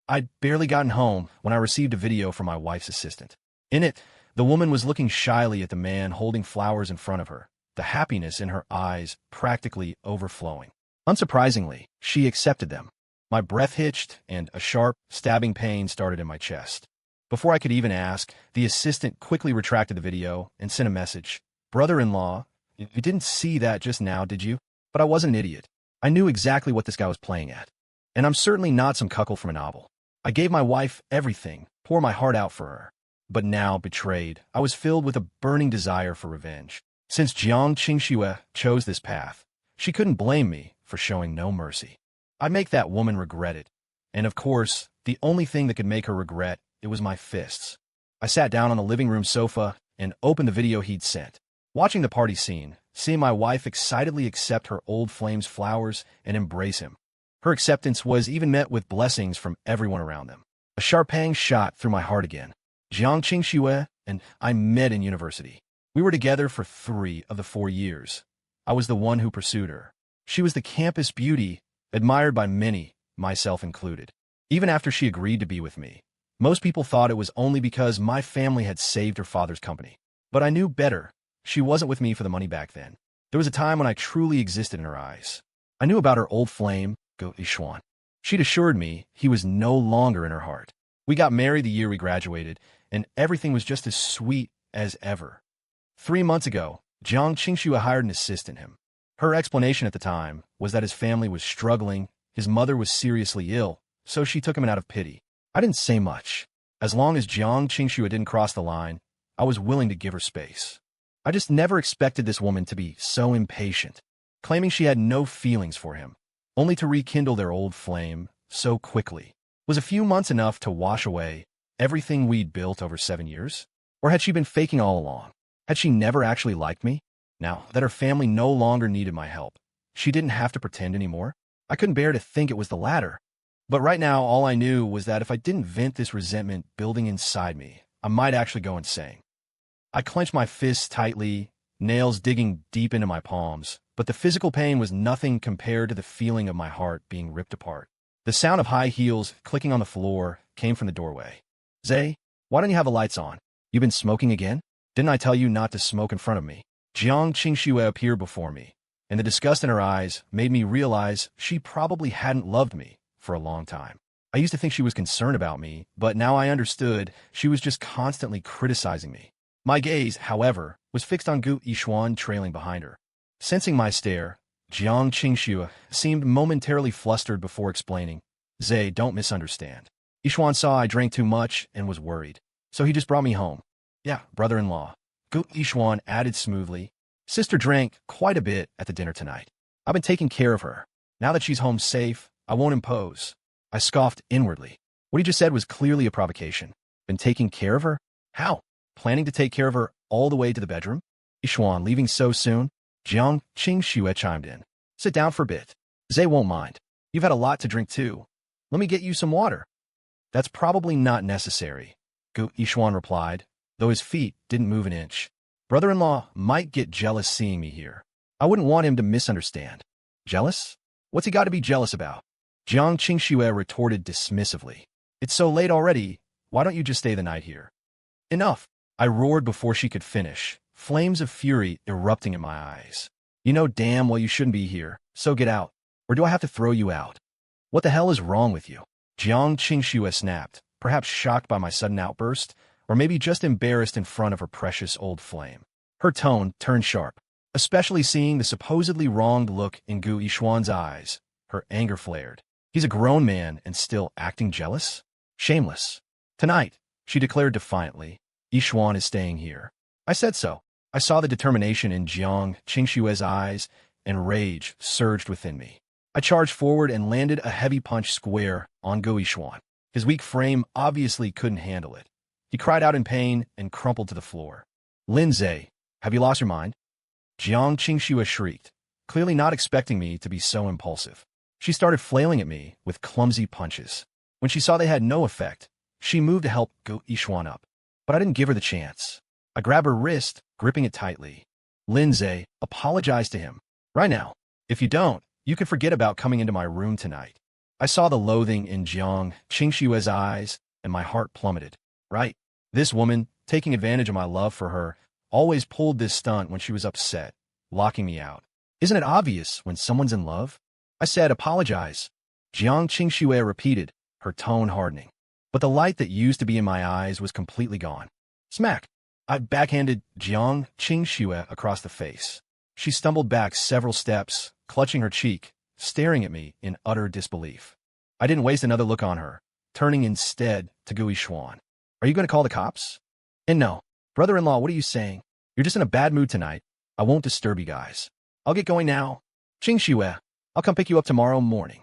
I'd barely gotten home when I received a video from my wife's assistant. In it, the woman was looking shyly at the man holding flowers in front of her, the happiness in her eyes practically overflowing. Unsurprisingly, she accepted them. My breath hitched, and a sharp, stabbing pain started in my chest. Before I could even ask, the assistant quickly retracted the video and sent a message. Brother-in-law, you didn't see that just now, did you? But I wasn't an idiot. I knew exactly what this guy was playing at. And I'm certainly not some cuckold from a novel. I gave my wife everything, poured my heart out for her. But now, betrayed, I was filled with a burning desire for revenge. Since Jiang Qingxue chose this path, she couldn't blame me for showing no mercy. I'd make that woman regret it. And of course, the only thing that could make her regret it was my fists. I sat down on the living room sofa and opened the video he'd sent. Watching the party scene, seeing my wife excitedly accept her old flame's flowers and embrace him. Her acceptance was even met with blessings from everyone around them. A sharp pang shot through my heart again. Jiang Qingxue and I met in university. We were together for 3 of the 4 years. I was the one who pursued her. She was the campus beauty, admired by many, myself included. Even after she agreed to be with me, most people thought it was only because my family had saved her father's company. But I knew better. She wasn't with me for the money back then. There was a time when I truly existed in her eyes. I knew about her old flame, Gu Yishuan. She'd assured me he was no longer in her heart. We got married the year we graduated, and everything was just as sweet as ever. 3 months ago, Jiang Qingxue hired an assistant him. Her explanation at the time was that his family was struggling, his mother was seriously ill, so she took him in out of pity. I didn't say much. As long as Jiang Qingxue didn't cross the line, I was willing to give her space. I just never expected this woman to be so impatient, claiming she had no feelings for him, only to rekindle their old flame so quickly. Was a few months enough to wash away everything we'd built over 7 years? Or had she been faking all along? Had she never actually liked me? Now that her family no longer needed my help, she didn't have to pretend anymore? I couldn't bear to think it was the latter. But right now, all I knew was that if I didn't vent this resentment building inside me, I might actually go insane. I clenched my fists tightly, nails digging deep into my palms, but the physical pain was nothing compared to the feeling of my heart being ripped apart. The sound of high heels clicking on the floor came from the doorway. Ze, why don't you have the lights on? You been smoking again? Didn't I tell you not to smoke in front of me? Jiang Qingxue appeared before me, and the disgust in her eyes made me realize she probably hadn't loved me for a long time. I used to think she was concerned about me, but now I understood she was just constantly criticizing me. My gaze, however, was fixed on Gu Yishuan trailing behind her. Sensing my stare, Jiang Qingxue seemed momentarily flustered before explaining, Ze, don't misunderstand. Yishuan saw I drank too much and was worried, so he just brought me home. Yeah, brother-in-law. Gu Yishuan added smoothly, Sister drank quite a bit at the dinner tonight. I've been taking care of her. Now that she's home safe, I won't impose. I scoffed inwardly. What he just said was clearly a provocation. Been taking care of her? How? Planning to take care of her all the way to the bedroom? Yishuan leaving so soon? Jiang Qingxue chimed in. Sit down for a bit. Ze won't mind. You've had a lot to drink too. Let me get you some water. That's probably not necessary, Gu Yishuan replied, though his feet didn't move an inch. Brother-in-law might get jealous seeing me here. I wouldn't want him to misunderstand. Jealous? What's he got to be jealous about? Jiang Qingxue retorted dismissively. It's so late already. Why don't you just stay the night here? Enough. I roared before she could finish, flames of fury erupting in my eyes. You know damn well you shouldn't be here, so get out. Or do I have to throw you out? What the hell is wrong with you? Jiang Qingxue snapped, perhaps shocked by my sudden outburst, or maybe just embarrassed in front of her precious old flame. Her tone turned sharp, especially seeing the supposedly wronged look in Gu Yishuan's eyes. Her anger flared. He's a grown man and still acting jealous? Shameless. Tonight, she declared defiantly, Yishuan is staying here. I said so. I saw the determination in Jiang Qingxue's eyes, and rage surged within me. I charged forward and landed a heavy punch square on Gu Yishuan. His weak frame obviously couldn't handle it. He cried out in pain and crumpled to the floor. Lin Ze, have you lost your mind? Jiang Qingxue shrieked, clearly not expecting me to be so impulsive. She started flailing at me with clumsy punches. When she saw they had no effect, she moved to help Gu Yishuan up. But I didn't give her the chance. I grabbed her wrist, gripping it tightly. Lin Ze, apologize to him. Right now. If you don't, you can forget about coming into my room tonight. I saw the loathing in Jiang Qingxue's eyes, and my heart plummeted. Right. This woman, taking advantage of my love for her, always pulled this stunt when she was upset, locking me out. Isn't it obvious when someone's in love? I said, apologize. Jiang Qingxue repeated, her tone hardening. But the light that used to be in my eyes was completely gone. Smack! I backhanded Jiang Qingxue across the face. She stumbled back several steps, clutching her cheek, staring at me in utter disbelief. I didn't waste another look on her, turning instead to Gui Xuan. Are you going to call the cops? And no. Brother-in-law, what are you saying? You're just in a bad mood tonight. I won't disturb you guys. I'll get going now. Qingxue, I'll come pick you up tomorrow morning.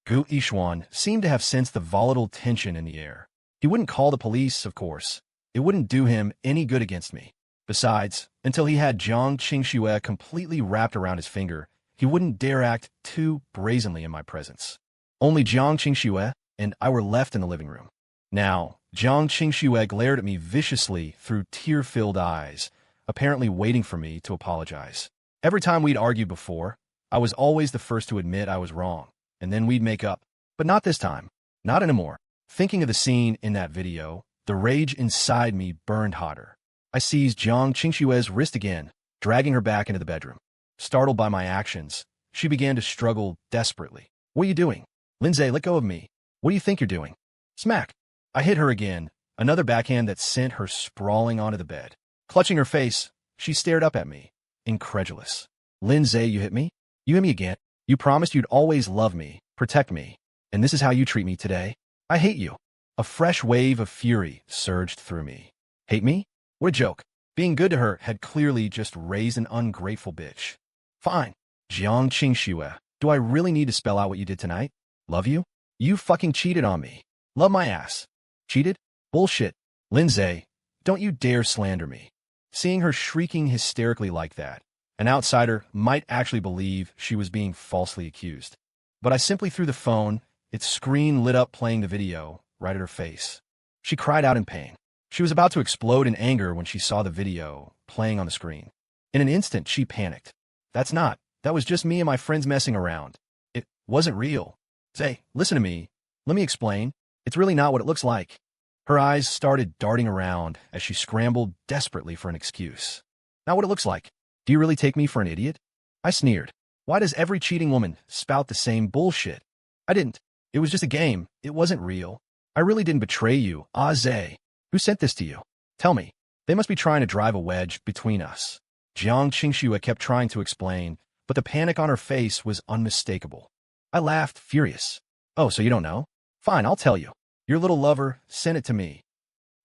Gui Xuan seemed to have sensed the volatile tension in the air. He wouldn't call the police, of course. It wouldn't do him any good against me. Besides, until he had Jiang Qingxue completely wrapped around his finger, he wouldn't dare act too brazenly in my presence. Only Jiang Qingxue and I were left in the living room. Now, Jiang Qingxue glared at me viciously through tear-filled eyes, apparently waiting for me to apologize. Every time we'd argued before, I was always the first to admit I was wrong, and then we'd make up. But not this time. Not anymore. Thinking of the scene in that video, the rage inside me burned hotter. I seized Jiang Qingxue's wrist again, dragging her back into the bedroom. Startled by my actions, she began to struggle desperately. What are you doing? Lin Ze, let go of me. What do you think you're doing? Smack! I hit her again, another backhand that sent her sprawling onto the bed. Clutching her face, she stared up at me, incredulous. Lin Ze, you hit me? You hit me again? You promised you'd always love me, protect me, and this is how you treat me today? I hate you. A fresh wave of fury surged through me. Hate me? What a joke. Being good to her had clearly just raised an ungrateful bitch. Fine. Jiang Qingxue, do I really need to spell out what you did tonight? Love you? You fucking cheated on me. Love my ass. Cheated? Bullshit. Lin Ze, don't you dare slander me. Seeing her shrieking hysterically like that, an outsider might actually believe she was being falsely accused. But I simply threw the phone, its screen lit up playing the video, right at her face. She cried out in pain. She was about to explode in anger when she saw the video playing on the screen. In an instant, she panicked. That was just me and my friends messing around. It wasn't real. Say, listen to me. Let me explain. It's really not what it looks like. Her eyes started darting around as she scrambled desperately for an excuse. Not what it looks like. Do you really take me for an idiot? I sneered. Why does every cheating woman spout the same bullshit? I didn't. It was just a game. It wasn't real. I really didn't betray you, Ah Ze. Who sent this to you? Tell me. They must be trying to drive a wedge between us. Jiang Qingxue kept trying to explain, but the panic on her face was unmistakable. I laughed, furious. Oh, so you don't know? Fine, I'll tell you. Your little lover sent it to me.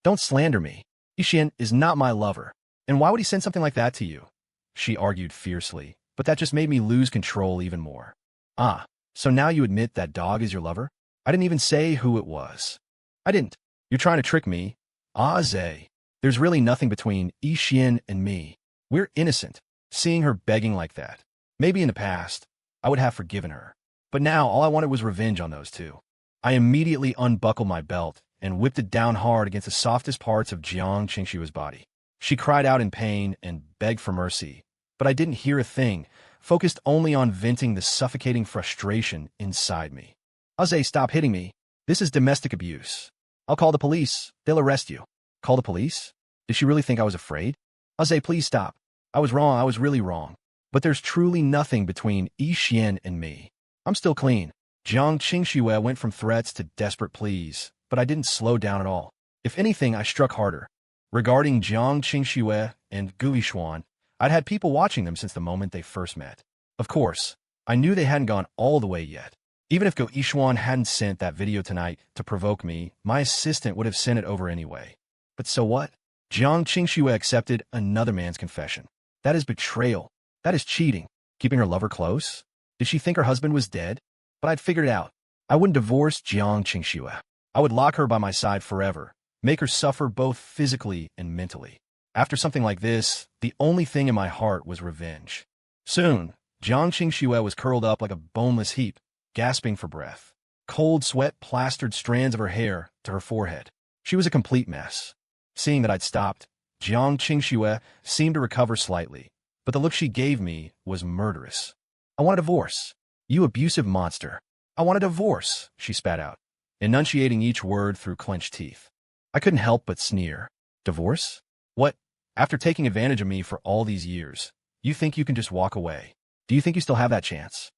Don't slander me. Yixian is not my lover. And why would he send something like that to you? She argued fiercely, but that just made me lose control even more. Ah, so now you admit that dog is your lover? I didn't even say who it was. I didn't. You're trying to trick me. Ah Ze. There's really nothing between Yixian and me. We're innocent. Seeing her begging like that. Maybe in the past, I would have forgiven her. But now all I wanted was revenge on those two. I immediately unbuckled my belt and whipped it down hard against the softest parts of Jiang Qingxue's body. She cried out in pain and begged for mercy, but I didn't hear a thing, focused only on venting the suffocating frustration inside me. Aze, stop hitting me. This is domestic abuse. I'll call the police. They'll arrest you. Call the police? Did she really think I was afraid? Aze, please stop. I was wrong. I was really wrong. But there's truly nothing between Yixian and me. I'm still clean. Jiang Qingxue went from threats to desperate pleas, but I didn't slow down at all. If anything, I struck harder. Regarding Jiang Qingxue and Gui Xuan, I'd had people watching them since the moment they first met. Of course, I knew they hadn't gone all the way yet. Even if Gui Xuan hadn't sent that video tonight to provoke me, my assistant would have sent it over anyway. But so what? Jiang Qingxue accepted another man's confession. That is betrayal. That is cheating. Keeping her lover close? Did she think her husband was dead? But I'd figured it out. I wouldn't divorce Jiang Qingxue. I would lock her by my side forever, make her suffer both physically and mentally. After something like this, the only thing in my heart was revenge. Soon, Jiang Qingxue was curled up like a boneless heap, gasping for breath. Cold sweat plastered strands of her hair to her forehead. She was a complete mess. Seeing that I'd stopped, Jiang Qingxue seemed to recover slightly, but the look she gave me was murderous. I want a divorce. You abusive monster. I want a divorce, she spat out, enunciating each word through clenched teeth. I couldn't help but sneer. Divorce? What? After taking advantage of me for all these years, you think you can just walk away? Do you think you still have that chance?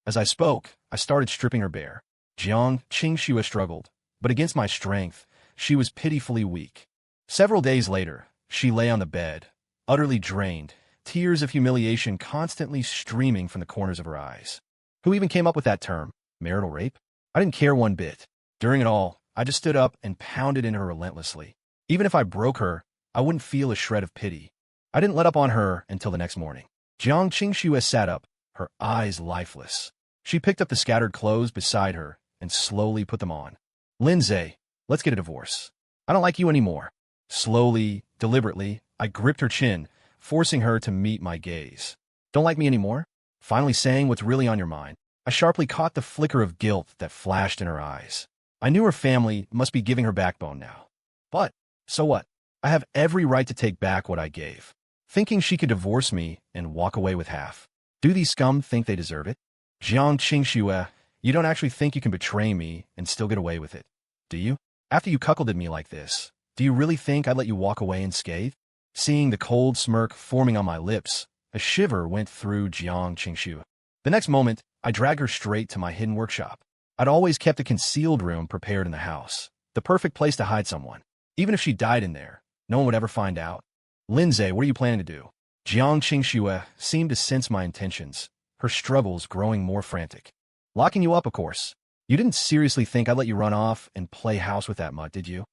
As I spoke, I started stripping her bare. Jiang Qingxue struggled, but against my strength, she was pitifully weak. Several days later, she lay on the bed, utterly drained, tears of humiliation constantly streaming from the corners of her eyes. Who even came up with that term? Marital rape? I didn't care one bit. During it all, I just stood up and pounded in her relentlessly. Even if I broke her, I wouldn't feel a shred of pity. I didn't let up on her until the next morning. Jiang Qingxue sat up, her eyes lifeless. She picked up the scattered clothes beside her and slowly put them on. Lin Ze, let's get a divorce. I don't like you anymore. Slowly, deliberately, I gripped her chin, forcing her to meet my gaze. Don't like me anymore? Finally saying what's really on your mind. I sharply caught the flicker of guilt that flashed in her eyes. I knew her family must be giving her backbone now. But, so what? I have every right to take back what I gave. Thinking she could divorce me and walk away with half. Do these scum think they deserve it? Jiang Qingxue, you don't actually think you can betray me and still get away with it, do you? After you cuckolded me like this, do you really think I'd let you walk away unscathed? Seeing the cold smirk forming on my lips, a shiver went through Jiang Qingxue. The next moment, I dragged her straight to my hidden workshop. I'd always kept a concealed room prepared in the house, the perfect place to hide someone. Even if she died in there, no one would ever find out. Lin Ze, what are you planning to do? Jiang Qingxue seemed to sense my intentions, her struggles growing more frantic. Locking you up, of course. You didn't seriously think I'd let you run off and play house with that mutt, did you?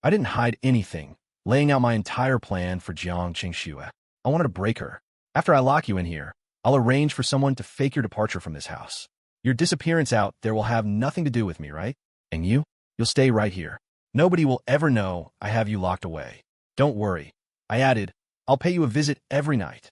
I didn't hide anything, laying out my entire plan for Jiang Qingxue. I wanted to break her. After I lock you in here, I'll arrange for someone to fake your departure from this house. Your disappearance out there will have nothing to do with me, right? And you'll stay right here. Nobody will ever know I have you locked away. Don't worry. I added, I'll pay you a visit every night.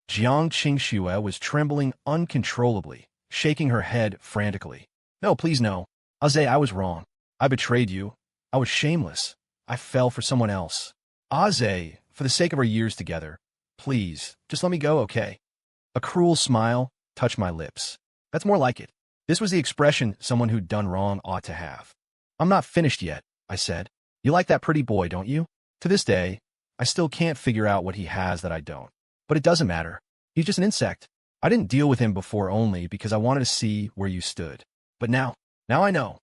Jiang Qingxue was trembling uncontrollably, shaking her head frantically. No, please no. Aze, I was wrong. I betrayed you. I was shameless. I fell for someone else. Aze, for the sake of our years together, please, just let me go, okay? A cruel smile touched my lips. That's more like it. This was the expression someone who'd done wrong ought to have. I'm not finished yet, I said. You like that pretty boy, don't you? To this day, I still can't figure out what he has that I don't. But it doesn't matter. He's just an insect. I didn't deal with him before only because I wanted to see where you stood. But now I know.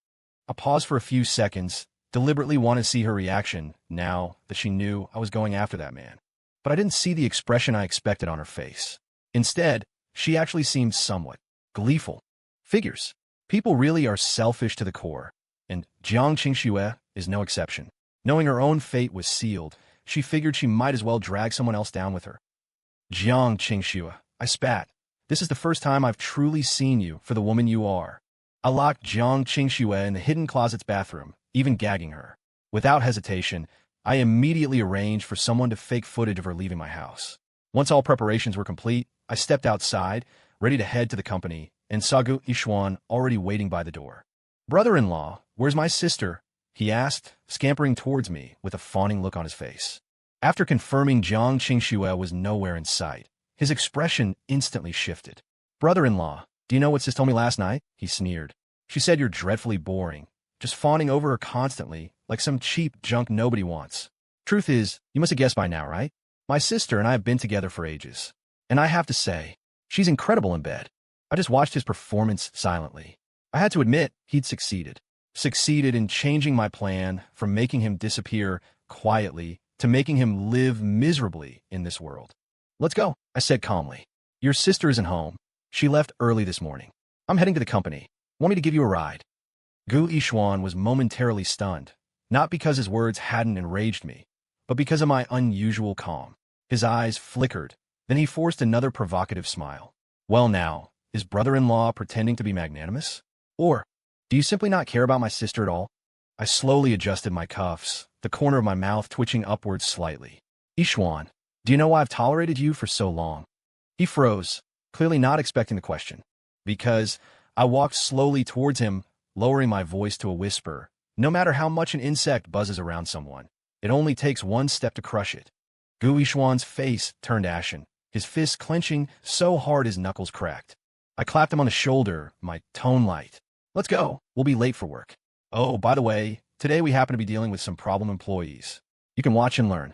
I paused for a few seconds, deliberately wanted to see her reaction now that she knew I was going after that man. But I didn't see the expression I expected on her face. Instead, she actually seemed somewhat gleeful. Figures. People really are selfish to the core, and Jiang Qingxue is no exception. Knowing her own fate was sealed, she figured she might as well drag someone else down with her. Jiang Qingxue, I spat. This is the first time I've truly seen you for the woman you are. I locked Jiang Qingxue in the hidden closet's bathroom, even gagging her. Without hesitation, I immediately arranged for someone to fake footage of her leaving my house. Once all preparations were complete, I stepped outside, ready to head to the company, and saw Gu Yishuan already waiting by the door. Brother-in-law, where's my sister? He asked, scampering towards me with a fawning look on his face. After confirming Jiang Qingxue was nowhere in sight, his expression instantly shifted. Brother-in-law, do you know what sis told me last night? He sneered. She said you're dreadfully boring, just fawning over her constantly, like some cheap junk nobody wants. Truth is, you must have guessed by now, right? My sister and I have been together for ages. And I have to say, she's incredible in bed. I just watched his performance silently. I had to admit, he'd succeeded. Succeeded in changing my plan from making him disappear quietly to making him live miserably in this world. Let's go, I said calmly. Your sister isn't home. She left early this morning. I'm heading to the company. Want me to give you a ride? Gu Yishuan was momentarily stunned, not because his words hadn't enraged me, but because of my unusual calm. His eyes flickered, then he forced another provocative smile. Well now, is brother-in-law pretending to be magnanimous? Or, do you simply not care about my sister at all? I slowly adjusted my cuffs, the corner of my mouth twitching upwards slightly. Yishuan, do you know why I've tolerated you for so long? He froze, clearly not expecting the question. Because I walked slowly towards him, lowering my voice to a whisper. No matter how much an insect buzzes around someone, it only takes one step to crush it. Gu Yishuan's face turned ashen, his fists clenching so hard his knuckles cracked. I clapped him on the shoulder, my tone light. Let's go. We'll be late for work. Oh, by the way, today we happen to be dealing with some problem employees. You can watch and learn.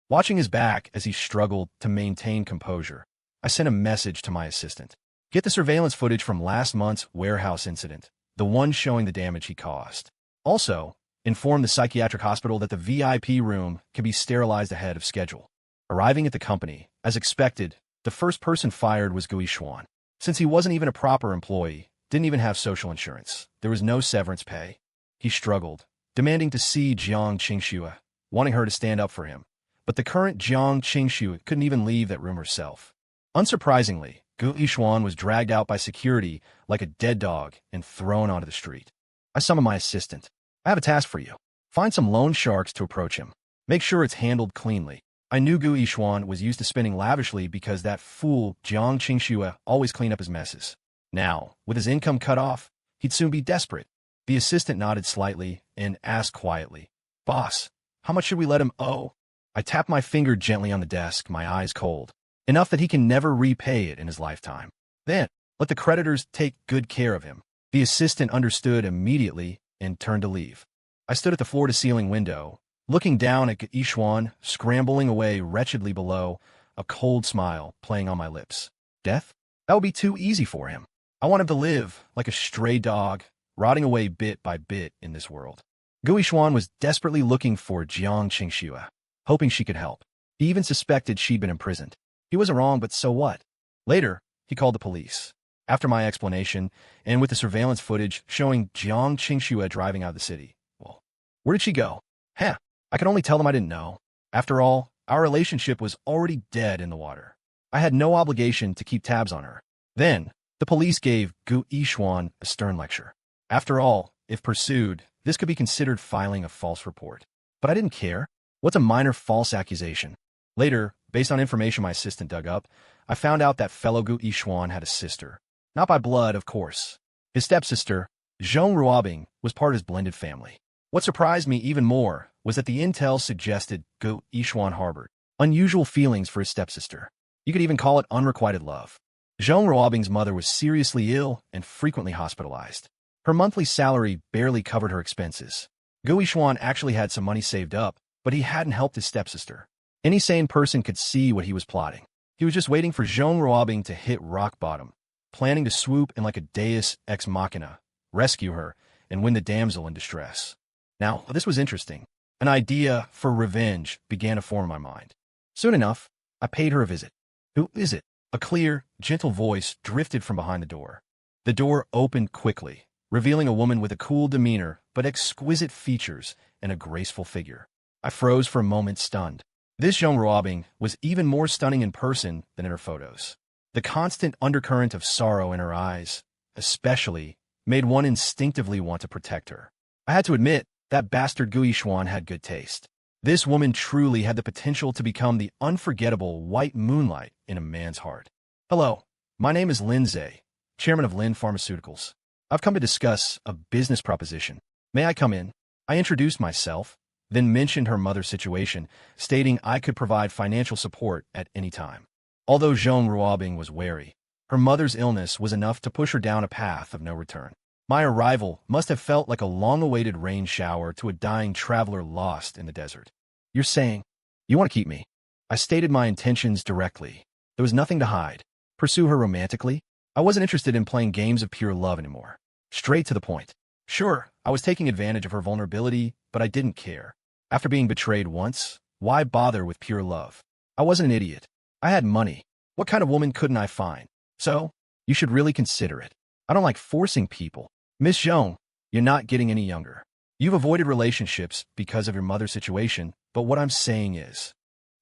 Watching his back as he struggled to maintain composure, I sent a message to my assistant. Get the surveillance footage from last month's warehouse incident, the one showing the damage he caused. Also, inform the psychiatric hospital that the VIP room can be sterilized ahead of schedule. Arriving at the company, as expected, the first person fired was Gui Xuan. Since he wasn't even a proper employee, didn't even have social insurance, there was no severance pay. He struggled, demanding to see Jiang Qingxue, wanting her to stand up for him. But the current Jiang Qingxue couldn't even leave that room herself. Unsurprisingly, Gui Xuan was dragged out by security like a dead dog and thrown onto the street. I summoned my assistant. I have a task for you. Find some loan sharks to approach him. Make sure it's handled cleanly. I knew Gui Xuan was used to spending lavishly because that fool Jiang Qingxue always cleaned up his messes. Now, with his income cut off, he'd soon be desperate. The assistant nodded slightly and asked quietly, "Boss, how much should we let him owe?" I tapped my finger gently on the desk, my eyes cold. Enough that he can never repay it in his lifetime. Then, let the creditors take good care of him. The assistant understood immediately and turned to leave. I stood at the floor-to-ceiling window, looking down at Gui Xuan, scrambling away wretchedly below, a cold smile playing on my lips. Death? That would be too easy for him. I want him to live like a stray dog, rotting away bit by bit in this world. Gui Xuan was desperately looking for Jiang Qingxue, hoping she could help. He even suspected she'd been imprisoned. He wasn't wrong, but so what? Later, he called the police. After my explanation, and with the surveillance footage showing Jiang Qingxue driving out of the city. Well, where did she go? Heh, I could only tell them I didn't know. After all, our relationship was already dead in the water. I had no obligation to keep tabs on her. Then, the police gave Gui Xuan a stern lecture. After all, if pursued, this could be considered filing a false report. But I didn't care. What's a minor false accusation? Later, based on information my assistant dug up, I found out that fellow Gui Xuan had a sister. Not by blood, of course. His stepsister, Zhong Ruobing, was part of his blended family. What surprised me even more was that the intel suggested Gui Xuan harbored unusual feelings for his stepsister. You could even call it unrequited love. Zhong Ruobing's mother was seriously ill and frequently hospitalized. Her monthly salary barely covered her expenses. Gui Xuan actually had some money saved up, but he hadn't helped his stepsister. Any sane person could see what he was plotting. He was just waiting for Zhong Ruobing to hit rock bottom, planning to swoop in like a deus ex machina, rescue her, and win the damsel in distress. Now, this was interesting. An idea for revenge began to form in my mind. Soon enough, I paid her a visit. "Who is it?" A clear, gentle voice drifted from behind the door. The door opened quickly, revealing a woman with a cool demeanor but exquisite features and a graceful figure. I froze for a moment, stunned. This Zhong Ruobing was even more stunning in person than in her photos. The constant undercurrent of sorrow in her eyes, especially, made one instinctively want to protect her. I had to admit, that bastard Gui Xuan had good taste. This woman truly had the potential to become the unforgettable white moonlight in a man's heart. "Hello, my name is Lin Ze, chairman of Lin Pharmaceuticals. I've come to discuss a business proposition. May I come in?" I introduced myself, then mentioned her mother's situation, stating I could provide financial support at any time. Although Zhong Ruobing was wary, her mother's illness was enough to push her down a path of no return. My arrival must have felt like a long-awaited rain shower to a dying traveler lost in the desert. "You're saying you want to keep me?" I stated my intentions directly. There was nothing to hide. Pursue her romantically? I wasn't interested in playing games of pure love anymore. Straight to the point. Sure, I was taking advantage of her vulnerability, but I didn't care. After being betrayed once, why bother with pure love? I wasn't an idiot. I had money. What kind of woman couldn't I find? So, you should really consider it. I don't like forcing people. Miss Zhong, you're not getting any younger. You've avoided relationships because of your mother's situation, but what I'm saying is,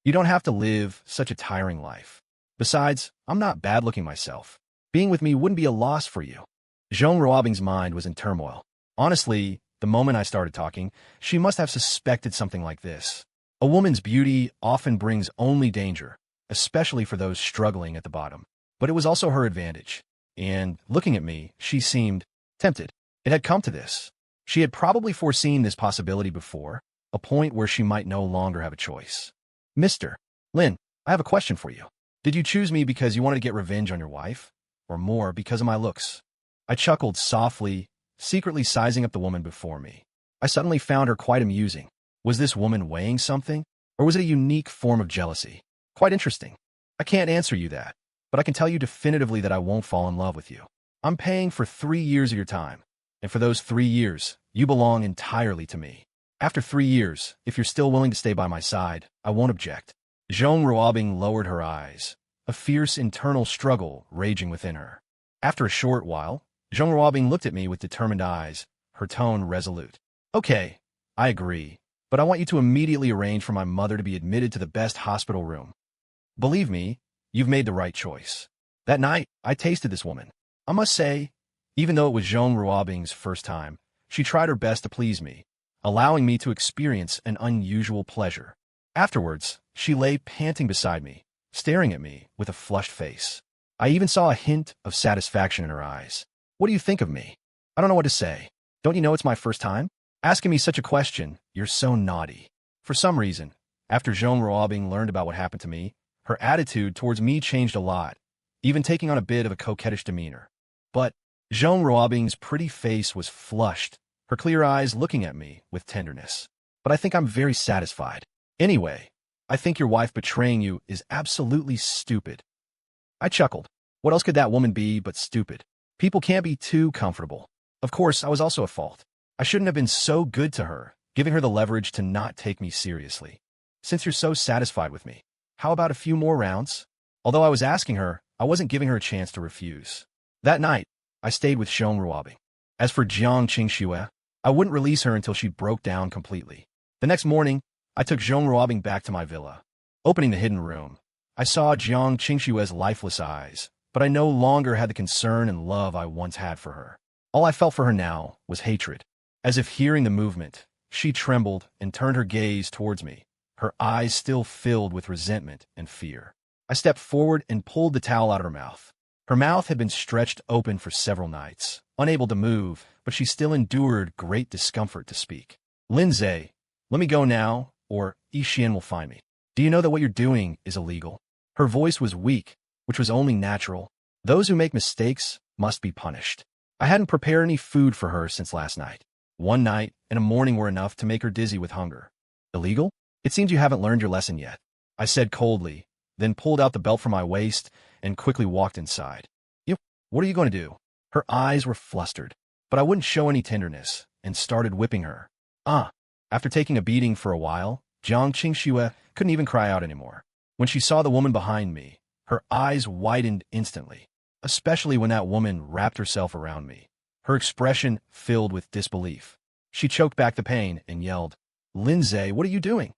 you don't have to live such a tiring life. Besides, I'm not bad-looking myself. Being with me wouldn't be a loss for you. Zhong Ruobing's mind was in turmoil. Honestly, the moment I started talking, she must have suspected something like this. A woman's beauty often brings only danger, especially for those struggling at the bottom. But it was also her advantage. And, looking at me, she seemed tempted. It had come to this. She had probably foreseen this possibility before, a point where she might no longer have a choice. "Mr. Lin, I have a question for you. Did you choose me because you wanted to get revenge on your wife? Or more because of my looks?" I chuckled softly, secretly sizing up the woman before me. I suddenly found her quite amusing. Was this woman weighing something? Or was it a unique form of jealousy? Quite interesting. I can't answer you that, but I can tell you definitively that I won't fall in love with you. I'm paying for 3 years of your time, and for those 3 years, you belong entirely to me. After 3 years, if you're still willing to stay by my side, I won't object. Zhong Ruobing lowered her eyes, a fierce internal struggle raging within her. After a short while, Zhong Ruobing looked at me with determined eyes, her tone resolute. Okay, I agree, but I want you to immediately arrange for my mother to be admitted to the best hospital room. Believe me, you've made the right choice. That night, I tasted this woman. I must say, even though it was Zhong Ruobing's first time, she tried her best to please me, allowing me to experience an unusual pleasure. Afterwards, she lay panting beside me, staring at me with a flushed face. I even saw a hint of satisfaction in her eyes. What do you think of me? I don't know what to say. Don't you know it's my first time? Asking me such a question, you're so naughty. For some reason, after Zhong Ruobing learned about what happened to me, her attitude towards me changed a lot, even taking on a bit of a coquettish demeanor. But Zhong Ruobing's pretty face was flushed, her clear eyes looking at me with tenderness. But I think I'm very satisfied. Anyway, I think your wife betraying you is absolutely stupid. I chuckled. What else could that woman be but stupid? People can't be too comfortable. Of course, I was also at fault. I shouldn't have been so good to her, giving her the leverage to not take me seriously. Since you're so satisfied with me, how about a few more rounds? Although I was asking her, I wasn't giving her a chance to refuse. That night, I stayed with Zhong Ruobing. As for Jiang Qingxue, I wouldn't release her until she broke down completely. The next morning, I took Zhong Ruobing back to my villa. Opening the hidden room, I saw Jiang Qingxue's lifeless eyes, but I no longer had the concern and love I once had for her. All I felt for her now was hatred. As if hearing the movement, she trembled and turned her gaze towards me, her eyes still filled with resentment and fear. I stepped forward and pulled the towel out of her mouth. Her mouth had been stretched open for several nights, unable to move, but she still endured great discomfort to speak. Lin Ze, let me go now, or Yixian will find me. Do you know that what you're doing is illegal? Her voice was weak, which was only natural. Those who make mistakes must be punished. I hadn't prepared any food for her since last night. One night and a morning were enough to make her dizzy with hunger. Illegal? It seems you haven't learned your lesson yet, I said coldly, then pulled out the belt from my waist and quickly walked inside. What are you going to do? Her eyes were flustered, but I wouldn't show any tenderness and started whipping her. After taking a beating for a while, Jiang Qingxue couldn't even cry out anymore. When she saw the woman behind me, her eyes widened instantly, especially when that woman wrapped herself around me. Her expression filled with disbelief. She choked back the pain and yelled, Lin Ze, what are you doing?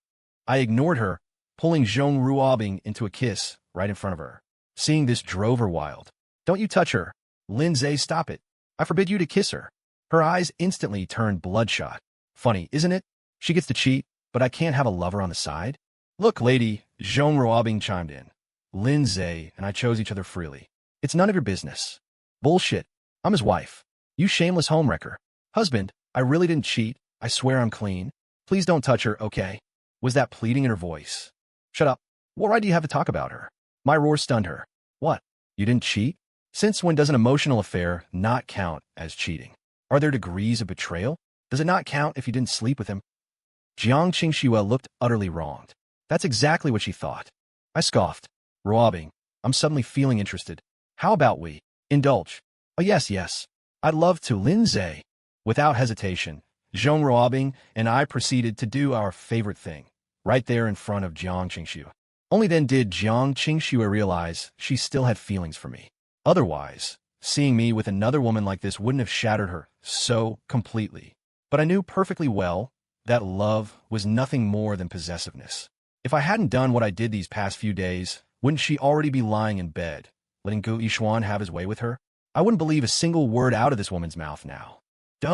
I ignored her, pulling Zhong Ruobing into a kiss right in front of her. Seeing this drove her wild. Don't you touch her. Lin Ze, stop it. I forbid you to kiss her. Her eyes instantly turned bloodshot. Funny, isn't it? She gets to cheat, but I can't have a lover on the side? Look, lady, Zhong Ruobing chimed in. Lin Ze and I chose each other freely. It's none of your business. Bullshit. I'm his wife. You shameless homewrecker. Husband, I really didn't cheat. I swear I'm clean. Please don't touch her, okay? Was that pleading in her voice? Shut up. What right do you have to talk about her? My roar stunned her. What? You didn't cheat? Since when does an emotional affair not count as cheating? Are there degrees of betrayal? Does it not count if you didn't sleep with him? Jiang Qingxue looked utterly wronged. That's exactly what she thought. I scoffed. Ruobing, I'm suddenly feeling interested. How about we indulge? Oh, yes. I'd love to, Lin Ze. Without hesitation, Zhong Ruobing and I proceeded to do our favorite thing, right there in front of Jiang Qingxue. Only then did Jiang Qingxue realize she still had feelings for me. Otherwise, seeing me with another woman like this wouldn't have shattered her so completely. But I knew perfectly well that love was nothing more than possessiveness. If I hadn't done what I did these past few days, wouldn't she already be lying in bed, letting Gu Yishuan have his way with her? I wouldn't believe a single word out of this woman's mouth now. I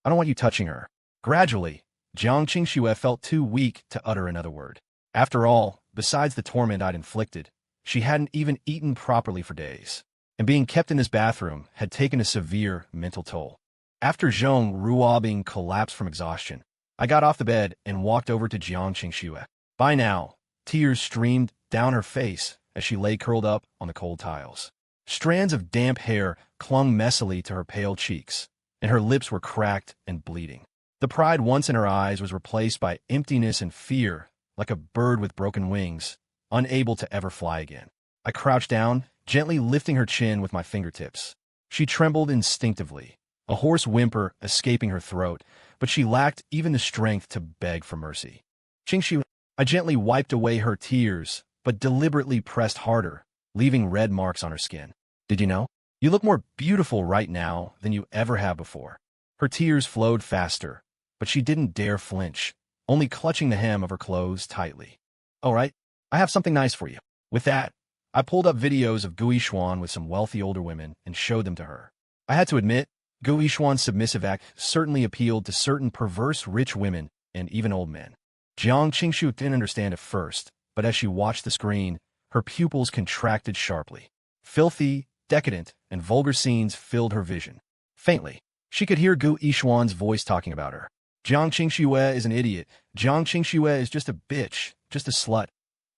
don't want you touching her. Gradually, Jiang Qingxue felt too weak to utter another word. After all, besides the torment I'd inflicted, she hadn't even eaten properly for days, and being kept in this bathroom had taken a severe mental toll. After Zhong Ruobing collapsed from exhaustion, I got off the bed and walked over to Jiang Qingxue. By now, tears streamed down her face as she lay curled up on the cold tiles. Strands of damp hair clung messily to her pale cheeks, and her lips were cracked and bleeding. The pride once in her eyes was replaced by emptiness and fear, like a bird with broken wings, unable to ever fly again. I crouched down, gently lifting her chin with my fingertips. She trembled instinctively, a hoarse whimper escaping her throat, but she lacked even the strength to beg for mercy. Qingxue, I gently wiped away her tears, but deliberately pressed harder, leaving red marks on her skin. Did you know? You look more beautiful right now than you ever have before. Her tears flowed faster, but she didn't dare flinch, only clutching the hem of her clothes tightly. All right, I have something nice for you. With that, I pulled up videos of Gu Yishuan with some wealthy older women and showed them to her. I had to admit, Gu Yishuan's submissive act certainly appealed to certain perverse rich women and even old men. Jiang Qingxue didn't understand at first, but as she watched the screen, her pupils contracted sharply. Filthy, decadent, and vulgar scenes filled her vision. Faintly, she could hear Gu Yishuan's voice talking about her. Jiang Qingxue is an idiot. Jiang Qingxue is just a bitch, just a slut.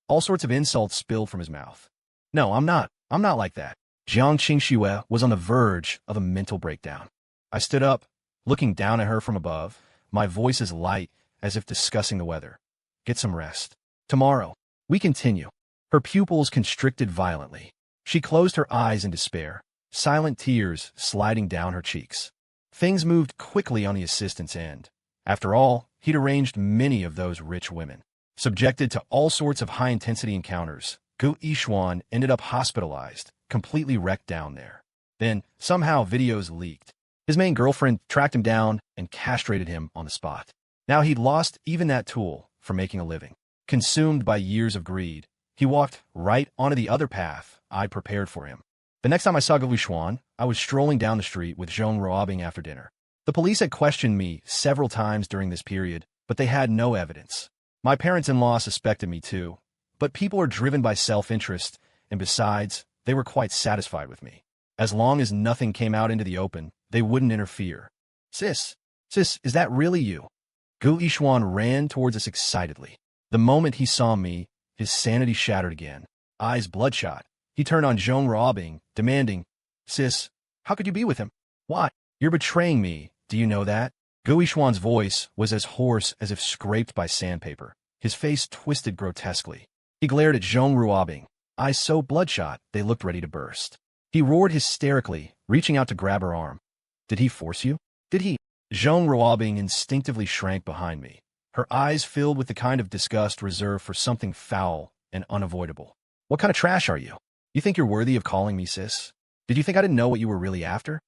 All sorts of insults spilled from his mouth. No, I'm not. I'm not like that. Jiang Qingxue was on the verge of a mental breakdown. I stood up, looking down at her from above, my voice as light as if discussing the weather. Get some rest. Tomorrow, we continue. Her pupils constricted violently. She closed her eyes in despair, silent tears sliding down her cheeks. Things moved quickly on the assistant's end. After all, he'd arranged many of those rich women. Subjected to all sorts of high-intensity encounters, Gu Yishuan ended up hospitalized, completely wrecked down there. Then, somehow videos leaked. His main girlfriend tracked him down and castrated him on the spot. Now he'd lost even that tool for making a living. Consumed by years of greed, he walked right onto the other path I'd prepared for him. The next time I saw Gu Yishuan, I was strolling down the street with Zhong Ruobing after dinner. The police had questioned me several times during this period, but they had no evidence. My parents-in-law suspected me too, but people are driven by self-interest, and besides, they were quite satisfied with me. As long as nothing came out into the open, they wouldn't interfere. Sis, is that really you? Gu Yishuan ran towards us excitedly. The moment he saw me, his sanity shattered again. Eyes bloodshot, he turned on Zhong Ruobing, demanding, Sis, how could you be with him? Why? You're betraying me, do you know that? Gu Yishuan's voice was as hoarse as if scraped by sandpaper. His face twisted grotesquely. He glared at Zhong Ruobing, eyes so bloodshot they looked ready to burst. He roared hysterically, reaching out to grab her arm. Did he force you? Did he? Zhong Ruobing instinctively shrank behind me, her eyes filled with the kind of disgust reserved for something foul and unavoidable. What kind of trash are you? You think you're worthy of calling me sis? Did you think I didn't know what you were really after?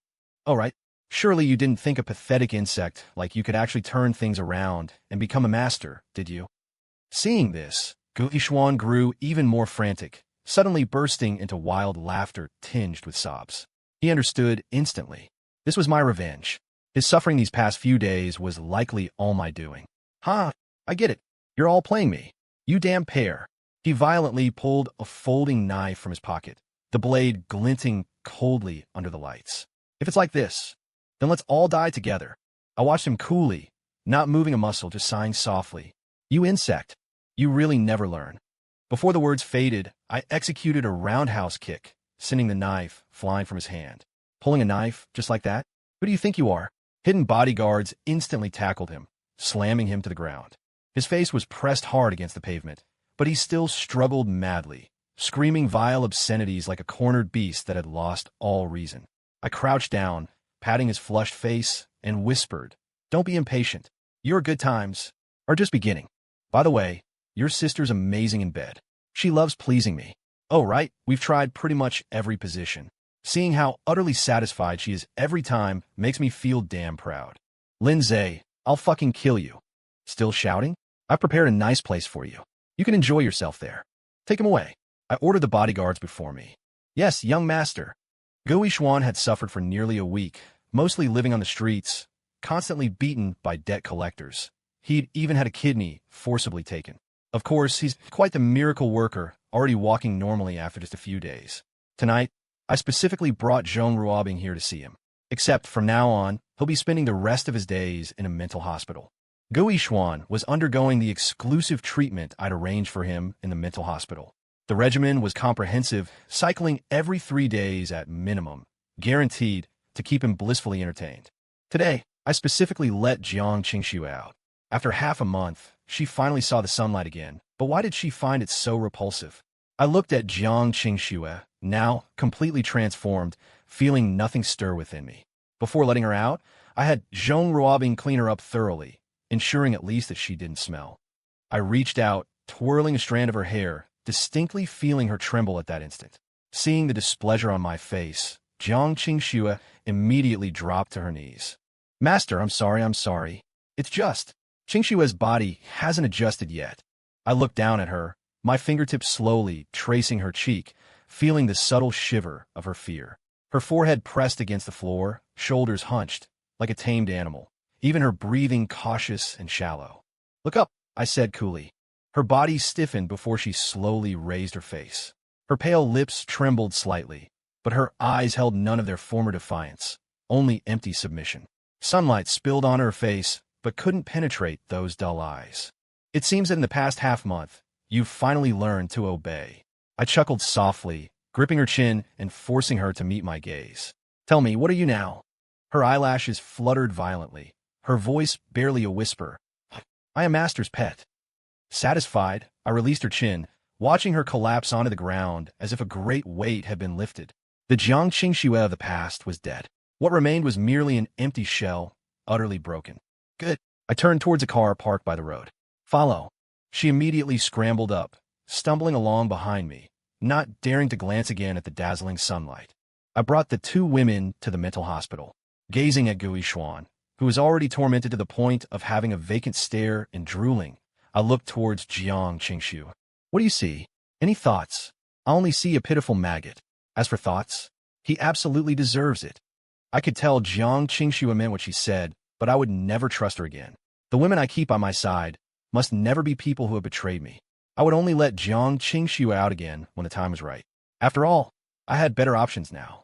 All right, surely you didn't think a pathetic insect like you could actually turn things around and become a master, did you? Seeing this, Gu Yishuan grew even more frantic, suddenly bursting into wild laughter tinged with sobs. He understood instantly. This was my revenge. His suffering these past few days was likely all my doing. Ha! I get it. You're all playing me. You damn pair. He violently pulled a folding knife from his pocket, the blade glinting coldly under the lights. If it's like this, then let's all die together. I watched him coolly, not moving a muscle, just sighing softly. You insect. You really never learn. Before the words faded, I executed a roundhouse kick, sending the knife flying from his hand. Pulling a knife just like that? Who do you think you are? Hidden bodyguards instantly tackled him, slamming him to the ground. His face was pressed hard against the pavement, but he still struggled madly, screaming vile obscenities like a cornered beast that had lost all reason. I crouched down, patting his flushed face, and whispered, Don't be impatient. Your good times are just beginning. By the way, your sister's amazing in bed. She loves pleasing me. Oh, right, we've tried pretty much every position. Seeing how utterly satisfied she is every time makes me feel damn proud. Lin Ze, I'll fucking kill you. Still shouting? I've prepared a nice place for you. You can enjoy yourself there. Take him away. I ordered the bodyguards before me. Yes, young master. Gu Yishuan had suffered for nearly a week, mostly living on the streets, constantly beaten by debt collectors. He'd even had a kidney forcibly taken. Of course, he's quite the miracle worker, already walking normally after just a few days. Tonight, I specifically brought Zhong Ruobing here to see him. Except from now on, he'll be spending the rest of his days in a mental hospital. Gu Yishuan was undergoing the exclusive treatment I'd arranged for him in the mental hospital. The regimen was comprehensive, cycling every 3 days at minimum, guaranteed to keep him blissfully entertained. Today, I specifically let Jiang Qingxue out. After half a month, she finally saw the sunlight again, but why did she find it so repulsive? I looked at Jiang Qingxue, now completely transformed, feeling nothing stir within me. Before letting her out, I had Zhong Ruobing clean her up thoroughly, ensuring at least that she didn't smell. I reached out, twirling a strand of her hair, distinctly feeling her tremble at that instant. Seeing the displeasure on my face, Jiang Qingxue immediately dropped to her knees. Master, I'm sorry. It's just, Qingxue's body hasn't adjusted yet. I looked down at her, my fingertips slowly tracing her cheek, feeling the subtle shiver of her fear. Her forehead pressed against the floor, shoulders hunched, like a tamed animal, even her breathing cautious and shallow. Look up, I said coolly. Her body stiffened before she slowly raised her face. Her pale lips trembled slightly, but her eyes held none of their former defiance, only empty submission. Sunlight spilled on her face, but couldn't penetrate those dull eyes. It seems that in the past half-month, you've finally learned to obey. I chuckled softly, gripping her chin and forcing her to meet my gaze. Tell me, what are you now? Her eyelashes fluttered violently, her voice barely a whisper. I am Master's pet. Satisfied, I released her chin, watching her collapse onto the ground as if a great weight had been lifted. The Jiang Qingxue of the past was dead. What remained was merely an empty shell, utterly broken. Good. I turned towards a car parked by the road. Follow. She immediately scrambled up, stumbling along behind me, not daring to glance again at the dazzling sunlight. I brought the two women to the mental hospital. Gazing at Gui Xuan, who was already tormented to the point of having a vacant stare and drooling, I looked towards Jiang Qingxue. What do you see? Any thoughts? I only see a pitiful maggot. As for thoughts, he absolutely deserves it. I could tell Jiang Qingxue meant what she said, but I would never trust her again. The women I keep by my side must never be people who have betrayed me. I would only let Jiang Qingxue out again when the time was right. After all, I had better options now.